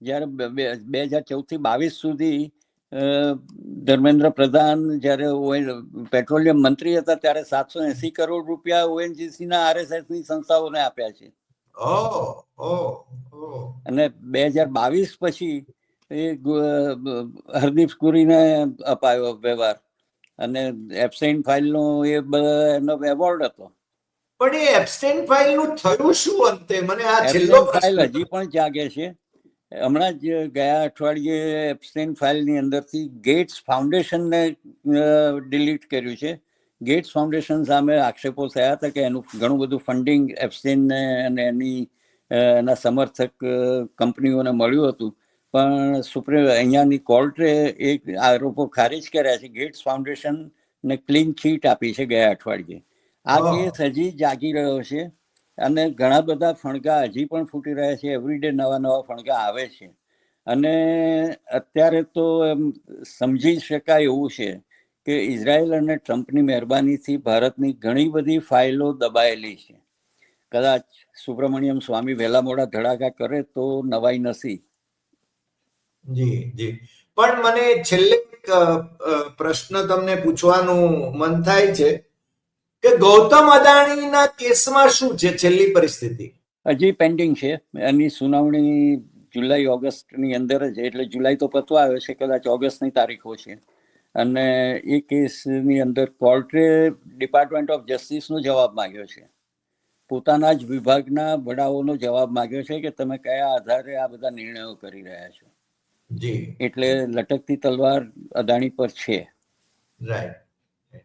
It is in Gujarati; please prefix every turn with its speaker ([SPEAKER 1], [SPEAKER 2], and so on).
[SPEAKER 1] જયારે 2014 થી 22 સુધી ધર્મેન્દ્ર પ્રધાન જયારે પેટ્રોલિયમ મંત્રી હતા ત્યારે 780 કરોડ રૂપિયા ઓએનજીસી ના RSS ની સંસ્થાઓને આપ્યા છે. અને 2022 પછી એ હરદીપ પુરીને અપાયો વ્યવહાર, અને એબસ્ટેઇન ફાઇલ નો એનો એવોર્ડ હતો.
[SPEAKER 2] પણ એ એબસ્ટેઇન ફાઇલ નું થયું શું અંતે? મને આ છેલ્લો
[SPEAKER 1] એબસ્ટેઇન ફાઇલ હજી પણ જાગે છે. હમણાં જ ગયા અઠવાડિયે એબસ્ટેઇન ફાઇલની અંદરથી ગેટ્સ ફાઉન્ડેશનને ડિલીટ કર્યું છે. ગેટ્સ ફાઉન્ડેશન સામે આક્ષેપો થયા હતા કે એનું ઘણું બધું ફંડિંગ એબસ્ટેઇનને અને એના સમર્થક કંપનીઓને મળ્યું હતું, પણ અહીંયાની કોર્ટે એક આરોપો ખારિજ કર્યા છે. ગેટ્સ ફાઉન્ડેશનને ક્લીન ચીટ આપી છે ગયા અઠવાડિયે. આ કેસ હજી જાગી રહ્યો છે અને ઘણા બધા ફણગા હજી પણ ફૂટી રહ્યા છે. એવરીડે નવા નવા ફણગા આવે છે. અને અત્યારે તો એમ સમજી શકાય એવું છે કે ઇઝરાયલ અને ટ્રમ્પની મહેરબાનીથી ભારતની ઘણી બધી ફાઇલો દબાયેલી છે. કદાચ સુબ્રમણ્યમ સ્વામી વહેલા મોડા ધડાકા કરે તો નવાઈ નથી.
[SPEAKER 2] જી જી. પણ મને છેલ્લે પ્રશ્ન તમને પૂછવાનું મન થાય છે કે ગૌતમ અદાણીના કેસમાં શું છે છેલ્લી પરિસ્થિતિ?
[SPEAKER 1] હજી પેન્ડિંગ છે. એની સુનાવણી જુલાઈ ઓગસ્ટની અંદર જ, એટલે જુલાઈ તો પતવા આવ્યો છે, કદાચ ઓગસ્ટની તારીખો છે. અને એ કેસની અંદર કોર્ટે ડિપાર્ટમેન્ટ ઓફ જસ્ટિસનો જવાબ માંગ્યો છે. પોતાના જ વિભાગના વડાઓનો જવાબ માંગ્યો છે કે તમે કયા આધારે આ બધા નિર્ણયો કરી રહ્યા છો.
[SPEAKER 2] જી.
[SPEAKER 1] એટલે લટકતી તલવાર અદાણી પર છે.
[SPEAKER 2] રાઈટ.